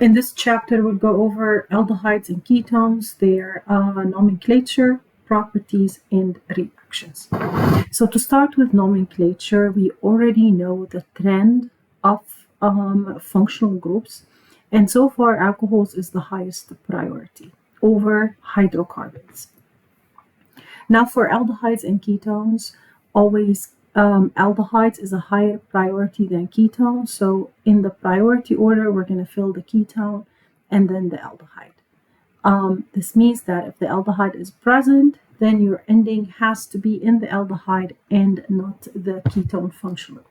In this chapter, we'll go over aldehydes and ketones, their nomenclature, properties, and reactions. So to start with nomenclature, we already know the trend of functional groups. And so far, alcohols is the highest priority over hydrocarbons. Now for aldehydes and ketones, always aldehydes is a higher priority than ketones. So in the priority order, we're going to fill the ketone and then the aldehyde. This means that if the aldehyde is present, then your ending has to be in the aldehyde and not the ketone functional.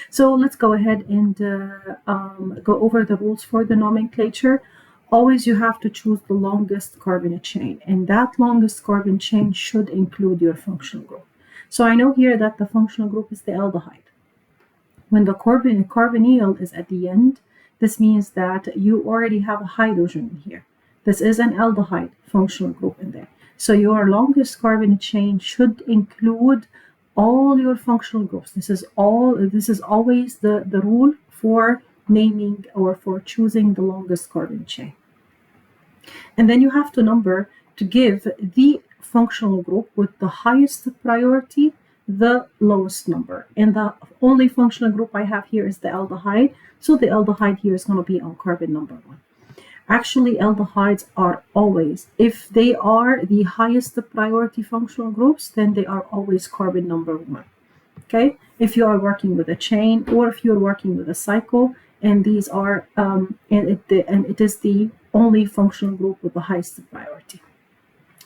So let's go ahead and go over the rules for the nomenclature. Always you have to choose the longest carbon chain, and that longest carbon chain should include your functional group. So I know here that the functional group is the aldehyde. When the carbonyl is at the end, this means that you already have a hydrogen in here. This is an aldehyde functional group in there. So your longest carbon chain should include all your functional groups. This is always the rule for naming or for choosing the longest carbon chain. And then you have to number to give the functional group with the highest priority the lowest number. And the only functional group I have here is the aldehyde. So the aldehyde here is going to be on carbon number 1. Actually, aldehydes are always, if they are the highest priority functional groups, then they are always carbon number 1. Okay, if you are working with a chain or if you're working with a cycle, and these are and it is the only functional group with the highest priority.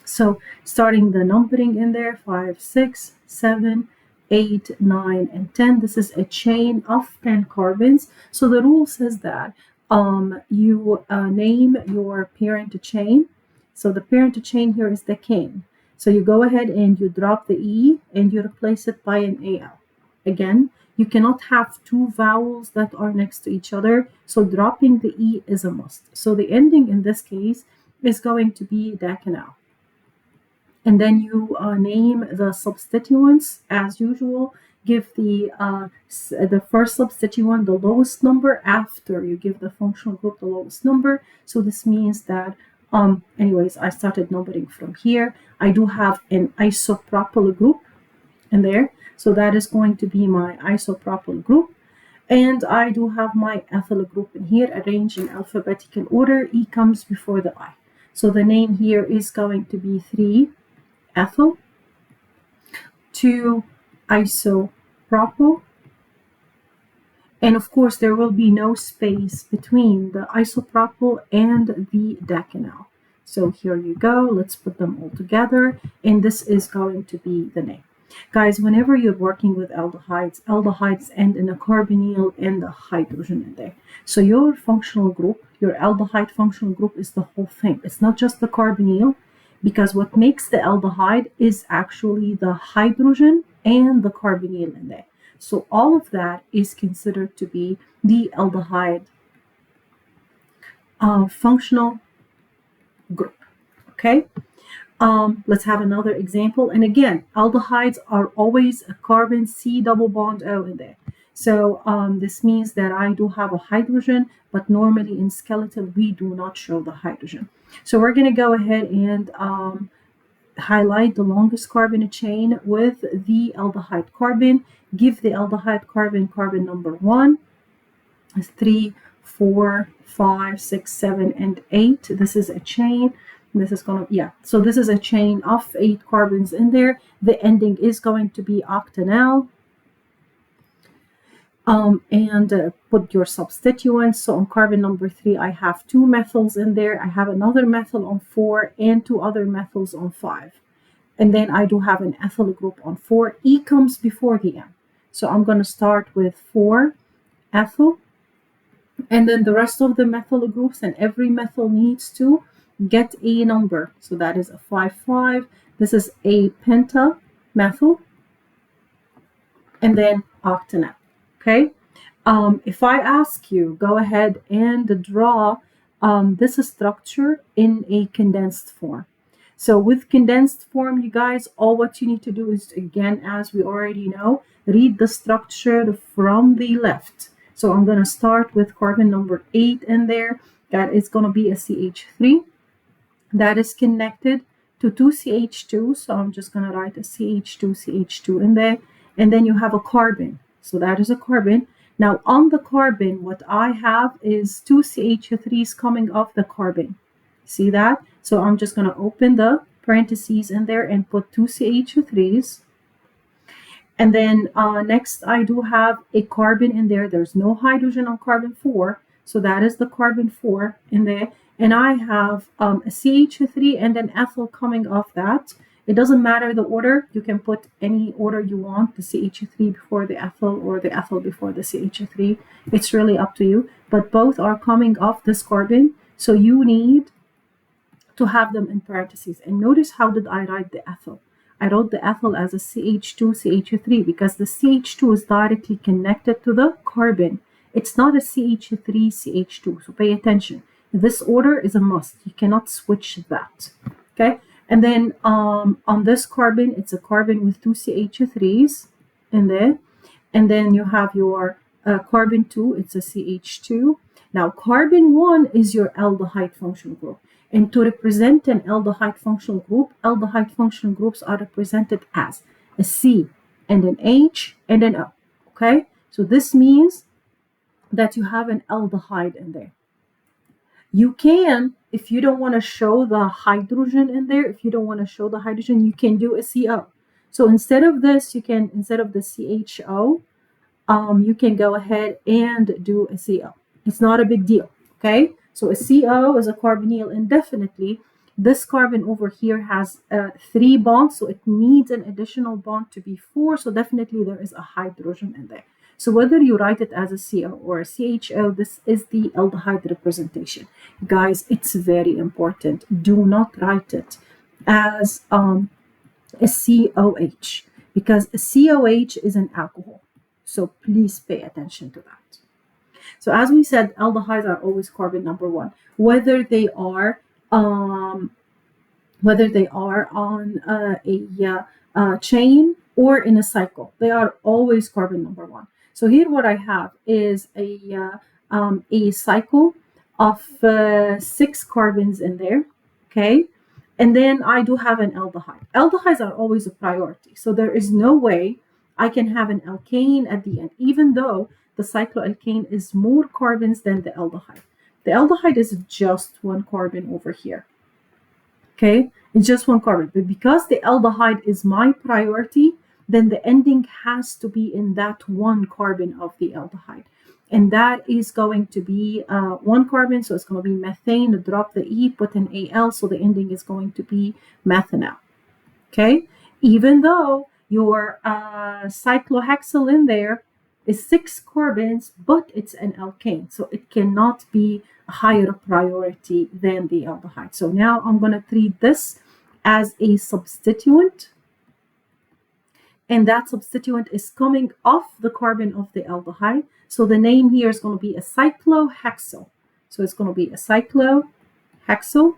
So starting the numbering in there, 5, 6, 7, 8, 9, and 10. This is a chain of 10 carbons. So the rule says that you name your parent chain. So the parent chain here is the cane. So you go ahead and you drop the E and you replace it by an AL. Again, you cannot have two vowels that are next to each other. So dropping the E is a must. So the ending in this case is going to be decanal. And then you name the substituents as usual. Give the first substituent the lowest number after you give the functional group the lowest number. So this means that, anyways, I started numbering from here. I do have an isopropyl group in there. So that is going to be my isopropyl group. And I do have my ethyl group in here arranged in alphabetical order. E comes before the I. So the name here is going to be 3-ethyl, 2-isopropyl, and of course there will be no space between the isopropyl and the decanal. So here you go, let's put them all together, and this is going to be the name. Guys, whenever you're working with aldehydes end in a carbonyl and a hydrogen in there. So your functional group, your aldehyde functional group is the whole thing. It's not just the carbonyl, because what makes the aldehyde is actually the hydrogen and the carbonyl in there. So all of that is considered to be the aldehyde functional group. Okay. Let's have another example. And again, aldehydes are always a carbon C double bond O in there. So this means that I do have a hydrogen, but normally in skeletal, we do not show the hydrogen. So we're going to go ahead and highlight the longest carbon chain with the aldehyde carbon. Give the aldehyde carbon number 1, 3, 4, 5, 6, 7, and 8. This is a chain. This is going to, so this is a chain of 8 carbons in there. The ending is going to be octanol. And put your substituents. So on carbon number 3, I have 2 methyls in there. I have another methyl on 4 and 2 other methyls on 5. And then I do have an ethyl group on 4. E comes before the M. So I'm going to start with 4-ethyl. And then the rest of the methyl groups, and every methyl needs to get a number. So that is a 5-5. This is a pentamethyl. And then octanol. Okay. If I ask you, go ahead and draw this structure in a condensed form. So with condensed form, you guys, all what you need to do is, again, as we already know, read the structure from the left. So So I'm going to start with carbon number 8 in there. That is going to be a CH3 that is connected to 2CH2. So I'm just going to write a CH2 in there. And then you have a carbon. So that is a carbon. Now on the carbon, what I have is 2 CH3s coming off the carbon. See that? So I'm just going to open the parentheses in there and put 2 CH3s. And then next I do have a carbon in there. There's no hydrogen on carbon 4. So that is the carbon 4 in there. And I have a CH3 and an ethyl coming off that. It doesn't matter the order. You can put any order you want, the CH3 before the ethyl or the ethyl before the CH3. It's really up to you. But both are coming off this carbon. So you need to have them in parentheses. And notice how did I write the ethyl? I wrote the ethyl as a CH2CH3 because the CH2 is directly connected to the carbon. It's not a CH3CH2, so pay attention. This order is a must. You cannot switch that. Okay, and then on this carbon, it's a carbon with 2 CH3s in there. And then you have your carbon 2, it's a CH2. Now carbon 1 is your aldehyde functional group. And to represent an aldehyde functional group, aldehyde functional groups are represented as a C and an H and an O. Okay, so this means that you have an aldehyde in there. You can, if you don't want to show the hydrogen in there, if you don't want to show the hydrogen, you can do a CO. So instead of this, you can, instead of the CHO, you can go ahead and do a CO. It's not a big deal, okay? So a CO is a carbonyl indefinitely. This carbon over here has 3 bonds, so it needs an additional bond to be 4, so definitely there is a hydrogen in there. So whether you write it as a CO or a CHO, this is the aldehyde representation. Guys, it's very important. Do not write it as a COH because a COH is an alcohol. So please pay attention to that. So as we said, aldehydes are always carbon number 1, whether they are on a chain or in a cycle. They are always carbon number 1. So here what I have is a cycle of 6 carbons in there, okay? And then I do have an aldehyde. Aldehydes are always a priority. So there is no way I can have an alkane at the end, even though the cycloalkane is more carbons than the aldehyde. The aldehyde is just 1 carbon over here. Okay, it's just 1 carbon. But because the aldehyde is my priority, then the ending has to be in that 1 carbon of the aldehyde. And that is going to be 1 carbon, so it's going to be methane. Drop the E, put an Al, so the ending is going to be methanol. Okay, even though your cyclohexyl in there is 6 carbons, but it's an alkane, so it cannot be a higher priority than the aldehyde. So now I'm going to treat this as a substituent, and that substituent is coming off the carbon of the aldehyde. So the name here is going to be a cyclohexyl. So it's going to be a cyclohexyl,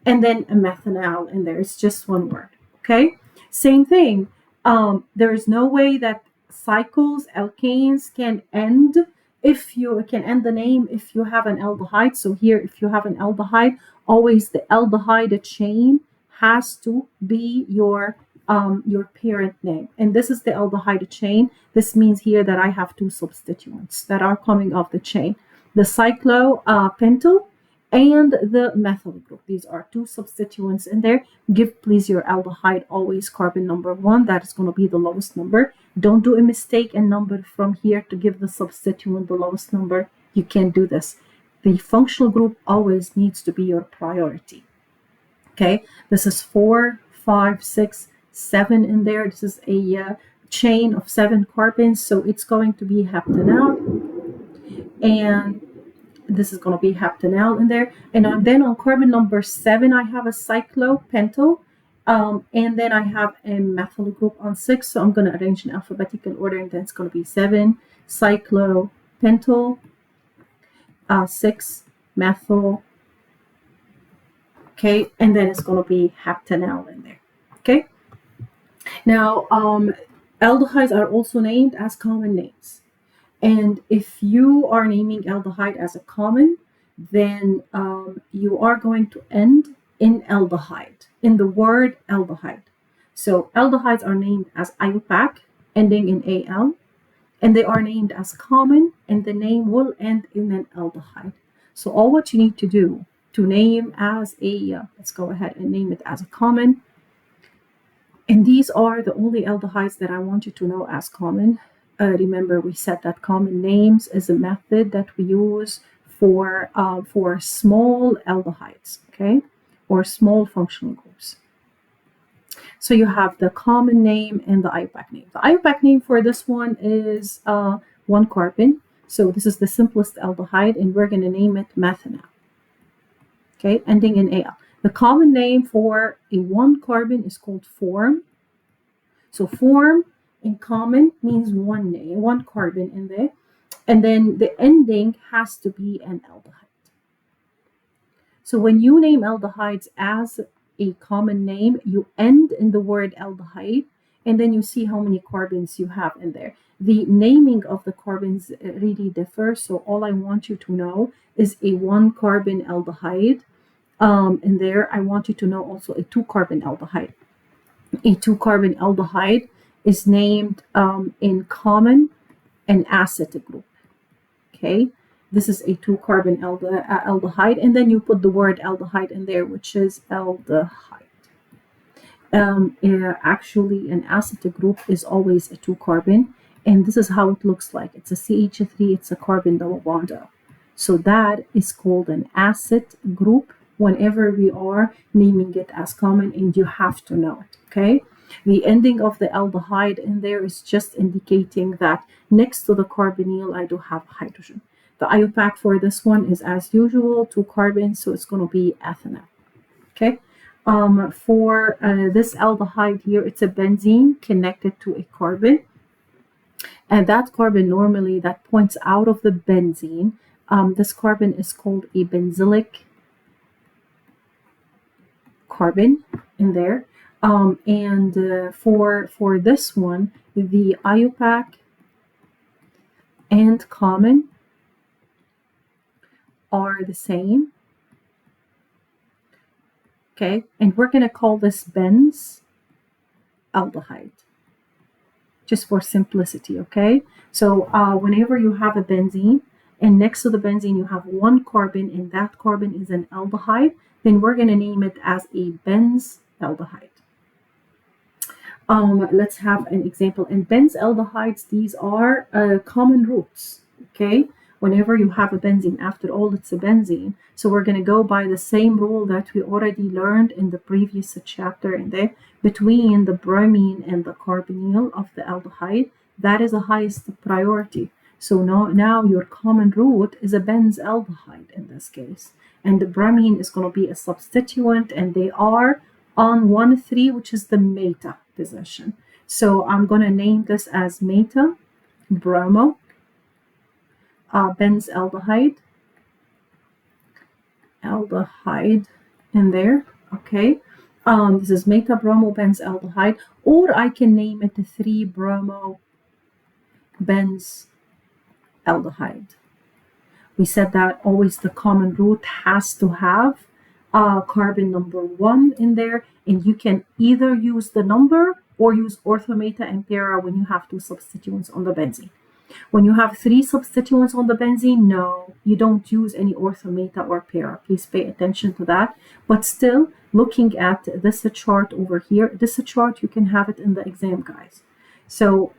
and then a methanol in there. It's just 1 word. Okay, same thing. There is no way that cycles, alkanes can end if you can end the name if you have an aldehyde. So here, if you have an aldehyde, always the aldehyde chain has to be your parent name. And this is the aldehyde chain. This means here that I have 2 substituents that are coming off the chain. The cyclopentyl and the methyl group. These are 2 substituents in there. Give please your aldehyde always carbon number 1. That is going to be the lowest number. Don't do a mistake and number from here to give the substituent the lowest number. You can't do this. The functional group always needs to be your priority. Okay, this is 4, 5, 6, 7 in there. This is a chain of 7 carbons, so it's going to be heptanol. And this is going to be heptanol in there. And then on carbon number 7, I have a cyclopentyl. And then I have a methyl group on 6. So I'm going to arrange in alphabetical order, and then it's going to be 7 cyclopentyl, 6 methyl. Okay, and then it's going to be heptanol in there. Okay. Now, aldehydes are also named as common names. And if you are naming aldehyde as a common, then you are going to end in aldehyde, in the word aldehyde. So aldehydes are named as IUPAC, ending in AL, and they are named as common, and the name will end in an aldehyde. So all what you need to do to name as let's go ahead and name it as a common. And these are the only aldehydes that I want you to know as common. Remember, we said that common names is a method that we use for small aldehydes, okay, or small functional groups. So you have the common name and the IUPAC name. The IUPAC name for this one is 1 carbon. So this is the simplest aldehyde, and we're going to name it methanol, okay, ending in Al. The common name for a 1 carbon is called form. So form in common means one carbon in there. And then the ending has to be an aldehyde. So when you name aldehydes as a common name, you end in the word aldehyde, and then you see how many carbons you have in there. The naming of the carbons really differs. So all I want you to know is a 1 carbon aldehyde. In there, I want you to know also a 2 carbon aldehyde. A 2 carbon aldehyde is named in common an acetic group. Okay, this is a 2 carbon aldehyde, and then you put the word aldehyde in there, which is aldehyde. Actually, an acetic group is always a 2 carbon, and this is how it looks like. It's a CH3, it's a carbon double bond. So that is called an acid group whenever we are naming it as common, and you have to know it, okay? The ending of the aldehyde in there is just indicating that next to the carbonyl, I do have hydrogen. The IUPAC for this one is, as usual, 2 carbons, so it's going to be ethanol, okay? For this aldehyde here, it's a benzene connected to a carbon. And that carbon normally that points out of the benzene, this carbon is called a benzylic carbon in there. For this one, the IUPAC and common are the same. Okay, and we're going to call this benz aldehyde, just for simplicity, okay? So whenever you have a benzene, and next to the benzene you have 1 carbon, and that carbon is an aldehyde, then we're going to name it as a benz aldehyde. Let's have an example. In benz aldehydes, these are common roots, okay? Whenever you have a benzene, after all, it's a benzene. So we're going to go by the same rule that we already learned in the previous chapter in there. Between the bromine and the carbonyl of the aldehyde, that is the highest priority. So now your common root is a benz aldehyde in this case. And the bromine is going to be a substituent, and they are on 1,3, which is the meta position. So I'm going to name this as meta bromo benz aldehyde in there, okay? This is meta bromo benz aldehyde, or I can name it 3 bromo benz aldehyde. We said that always the common root has to have carbon number 1 in there, and you can either use the number or use ortho, meta, and para when you have 2 substituents on the benzene. When you have 3 substituents on the benzene, no, you don't use any ortho, meta, or para. Please pay attention to that. But still, looking at this chart over here, this chart, you can have it in the exam, guys. So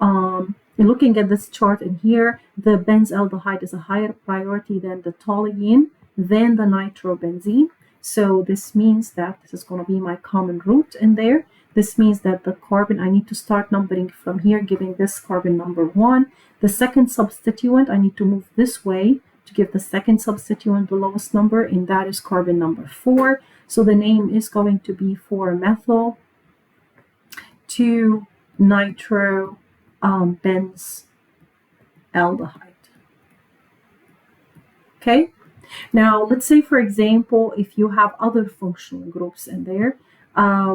looking at this chart in here, the benzaldehyde is a higher priority than the toluene, then the nitrobenzene. So this means that this is going to be my common root in there. This means that the carbon, I need to start numbering from here, giving this carbon number 1. The second substituent, I need to move this way to give the second substituent the lowest number, and that is carbon number 4. So the name is going to be 4-methyl 2-nitro benz aldehyde. Okay, now let's say, for example, if you have other functional groups in there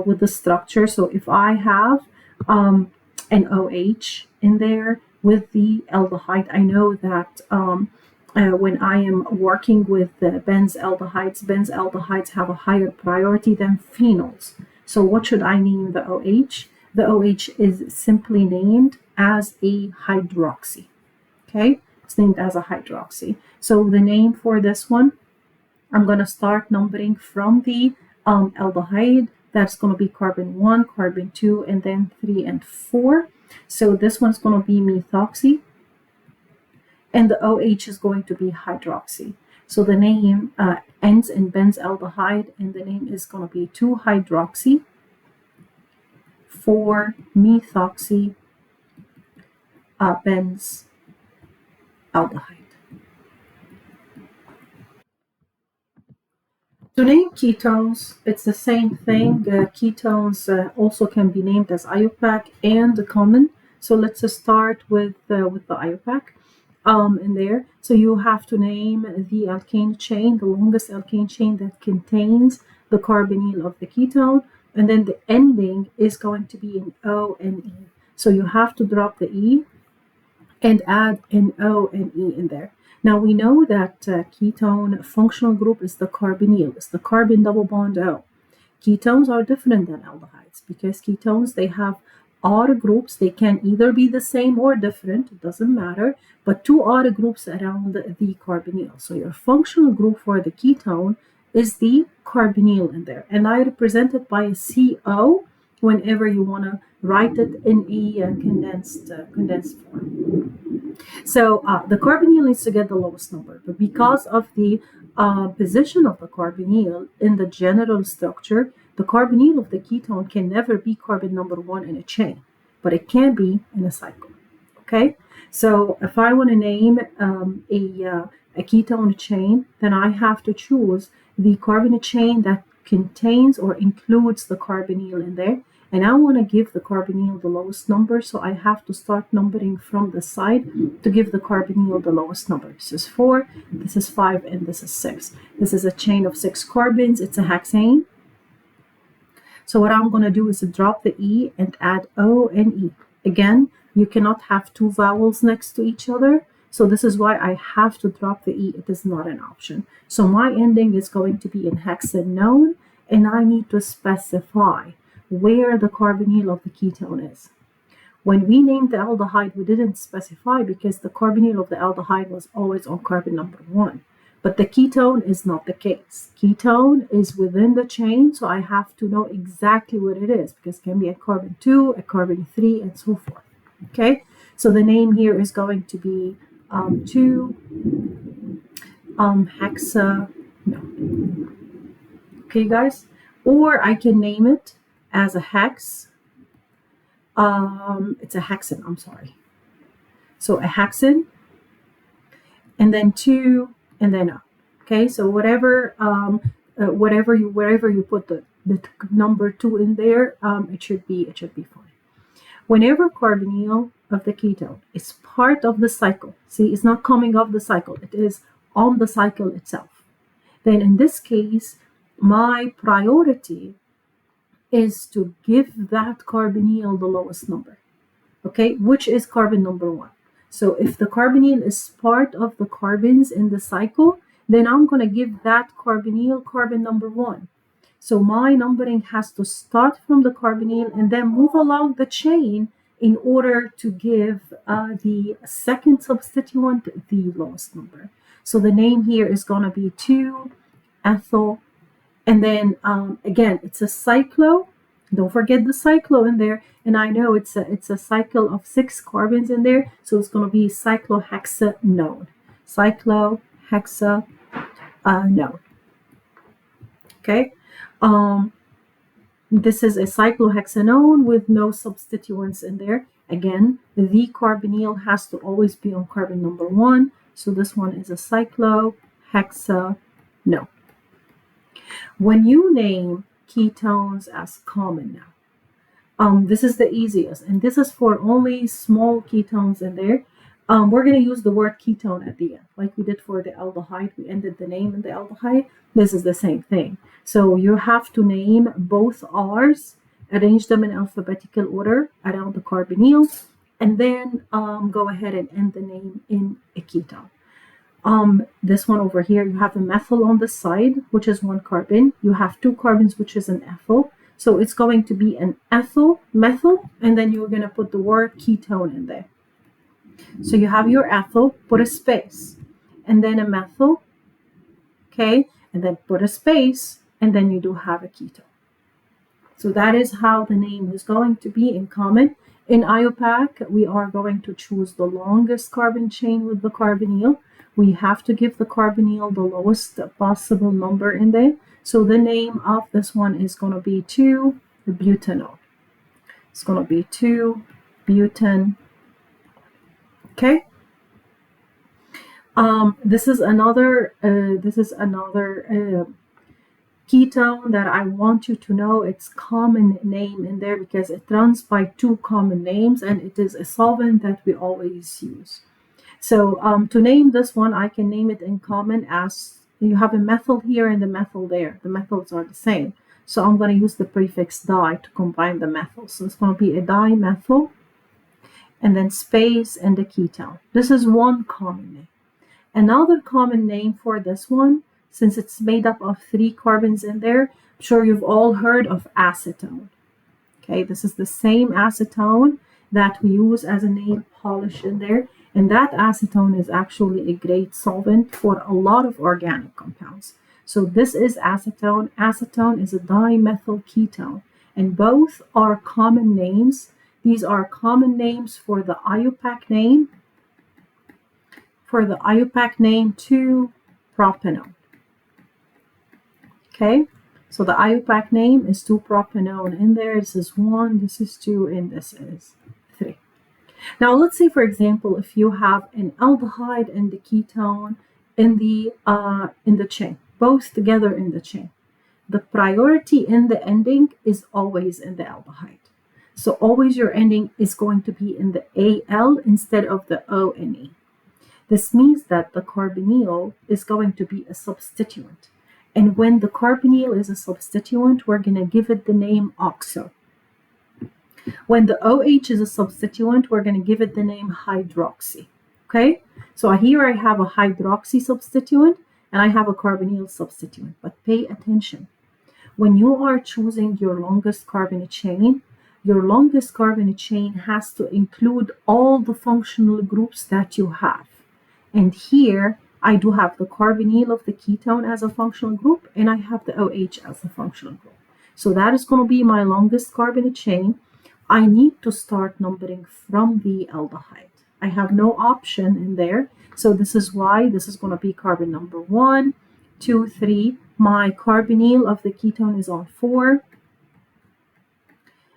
with the structure. So if I have an OH in there, with the aldehyde. I know that when I am working with benzylaldehydes have a higher priority than phenols. So what should I name the OH? The OH is simply named as a hydroxy. Okay, it's named as a hydroxy. So the name for this one, I'm going to start numbering from the aldehyde. That's going to be carbon 1, carbon 2, and then 3 and 4. So this one's going to be methoxy, and the OH is going to be hydroxy. So the name ends in benzaldehyde, and the name is going to be 2-hydroxy 4-methoxy benzaldehyde. To name ketones, it's the same thing. Ketones also can be named as IUPAC and common. So let's start with the IUPAC in there. So you have to name the alkane chain, the longest alkane chain that contains the carbonyl of the ketone, and then the ending is going to be an O and E. So you have to drop the E and add an O and E in there. Now we know that ketone functional group is the carbonyl, it's the carbon double bond O. Ketones are different than aldehydes because ketones, they have odd groups. They can either be the same or different, it doesn't matter, but two odd groups around the carbonyl. So your functional group for the ketone is the carbonyl in there, and I represent it by a CO whenever you want to write it in a condensed form. So the carbonyl needs to get the lowest number, but because of the position of the carbonyl in the general structure, the carbonyl of the ketone can never be carbon number 1 in a chain, but it can be in a cycle. Okay, so if I want to name a ketone chain, then I have to choose the carbon chain that contains or includes the carbonyl in there. And I want to give the carbonyl the lowest number, so I have to start numbering from the side to give the carbonyl the lowest number. This is 4, this is 5, and this is 6. This is a chain of 6 carbons. It's a hexane. So what I'm going to do is drop the E and add O and E. Again, you cannot have two vowels next to each other, so this is why I have to drop the E. It is not an option. So my ending is going to be in hexanone, and I need to specify where the carbonyl of the ketone is. When we named the aldehyde, we didn't specify because the carbonyl of the aldehyde was always on carbon number 1. But the ketone is not the case. Ketone is within the chain, so I have to know exactly what it is because it can be a carbon 2, a carbon 3, and so forth. Okay, so the name here is going to be 2-hexa. No. Okay, guys, or I can name it as a hex. It's a hexane, I'm sorry. So a hexane, and then 2, and then O. Okay, so wherever you put the number 2 in there, it should be fine. Whenever carbonyl of the ketone is part of the cycle, see, it's not coming off the cycle, it is on the cycle itself. Then in this case, my priority is to give that carbonyl the lowest number, okay, which is carbon number 1. So if the carbonyl is part of the carbons in the cycle, then I'm going to give that carbonyl carbon number 1. So my numbering has to start from the carbonyl and then move along the chain in order to give the second substituent the lowest number. So the name here is going to be 2-ethyl. And then again, it's a cyclo. Don't forget the cyclo in there. And I know it's a cycle of 6 carbons in there, so it's going to be cyclohexanone. Cyclohexanone. Okay. This is a cyclohexanone with no substituents in there. Again, the carbonyl has to always be on carbon number 1. So this one is a cyclohexanone. When you name ketones as common now, this is the easiest, and this is for only small ketones in there. We're going to use the word ketone at the end, like we did for the aldehyde. We ended the name in the aldehyde. This is the same thing. So you have to name both R's, arrange them in alphabetical order around the carbonyl, and then go ahead and end the name in a ketone. This one over here, you have a methyl on the side, which is one carbon. You have two carbons, which is an ethyl. So it's going to be an ethyl, methyl, and then you're going to put the word ketone in there. So you have your ethyl, put a space, and then a methyl, okay, and then put a space, and then you do have a ketone. So that is how the name is going to be in common. In IUPAC, we are going to choose the longest carbon chain with the carbonyl. We have to give the carbonyl the lowest possible number in there. So the name of this one is going to be 2-butanol. It's going to be 2-butan. Okay. This is another ketone that I want you to know its common name in there, because it runs by two common names and it is a solvent that we always use. So to name this one, I can name it in common as, you have a methyl here and a methyl there. The methyls are the same. So I'm going to use the prefix di to combine the methyls. So it's going to be a dimethyl and then space and a ketone. This is one common name. Another common name for this one, since it's made up of 3 carbons in there, I'm sure you've all heard of acetone. Okay, this is the same acetone that we use as a nail polish in there. And that acetone is actually a great solvent for a lot of organic compounds. So this is acetone. Acetone is a dimethyl ketone. And both are common names. These are common names for the IUPAC name. For the IUPAC name 2-propanone. Okay, so the IUPAC name is 2-propanone in there. This is 1, this is 2, and this is 3. Now let's say, for example, if you have an aldehyde and the ketone in the chain, both together in the chain, the priority in the ending is always in the aldehyde. So always your ending is going to be in the AL instead of the O and E. This means that the carbonyl is going to be a substituent. And when the carbonyl is a substituent, we're going to give it the name oxo. When the OH is a substituent, we're going to give it the name hydroxy. Okay? So here I have a hydroxy substituent and I have a carbonyl substituent. But pay attention. When you are choosing your longest carbonyl chain, your longest carbonyl chain has to include all the functional groups that you have. And here I do have the carbonyl of the ketone as a functional group, and I have the OH as a functional group. So that is going to be my longest carbonyl chain. I need to start numbering from the aldehyde. I have no option in there. So this is why this is going to be carbon number 1, 2, 3. My carbonyl of the ketone is on 4.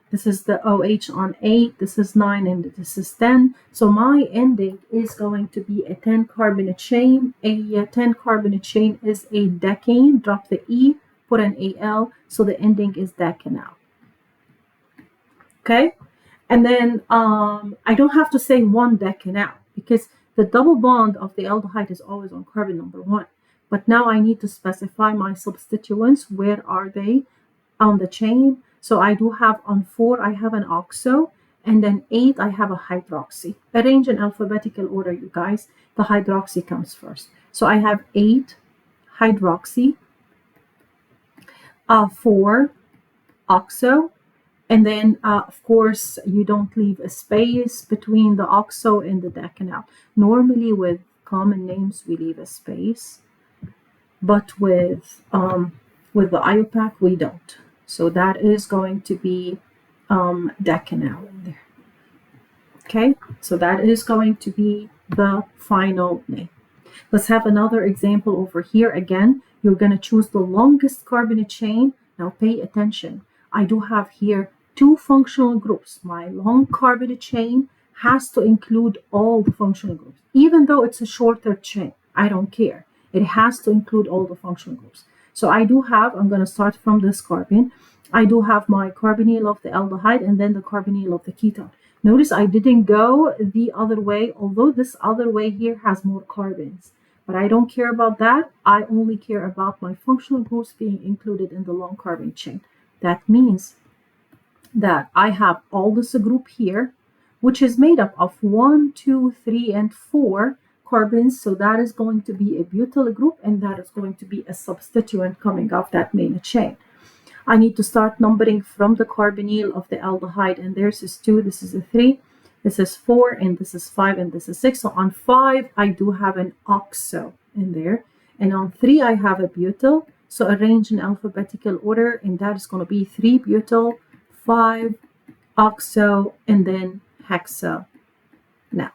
This is the OH on 8, this is 9, and this is 10. So my ending is going to be a 10 carbonyl chain. A 10 carbonyl chain is a decane. Drop the E, put an AL, so the ending is decanal. Okay? And then I don't have to say 1 decanal because the double bond of the aldehyde is always on carbon number 1. But now I need to specify my substituents. Where are they on the chain? So I do have on 4, I have an oxo, and then 8, I have a hydroxy. Arrange in alphabetical order, you guys. The hydroxy comes first. So I have 8 hydroxy, 4 oxo, and then, of course, you don't leave a space between the oxo and the decanal. Normally, with common names, we leave a space, but with the IUPAC, we don't. So that is going to be decanal in there. Okay, so that is going to be the final name. Let's have another example over here. Again, you're going to choose the longest carbonyl chain. Now pay attention. I do have here 2 functional groups. My long carbonyl chain has to include all the functional groups. Even though it's a shorter chain, I don't care. It has to include all the functional groups. So I do have, I'm going to start from this carbon. I do have my carbonyl of the aldehyde and then the carbonyl of the ketone. Notice I didn't go the other way, although this other way here has more carbons. But I don't care about that. I only care about my functional groups being included in the long carbon chain. That means that I have all this group here, which is made up of 1, 2, 3, and 4 carbons. So that is going to be a butyl group, and that is going to be a substituent coming off that main chain. I need to start numbering from the carbonyl of the aldehyde, and this is 2, this is a 3, this is 4, and this is 5, and this is 6. So on 5, I do have an oxo in there, and on 3, I have a butyl. So arrange in alphabetical order, and that is going to be 3 butyl, 5 oxo, and then hexa. Now,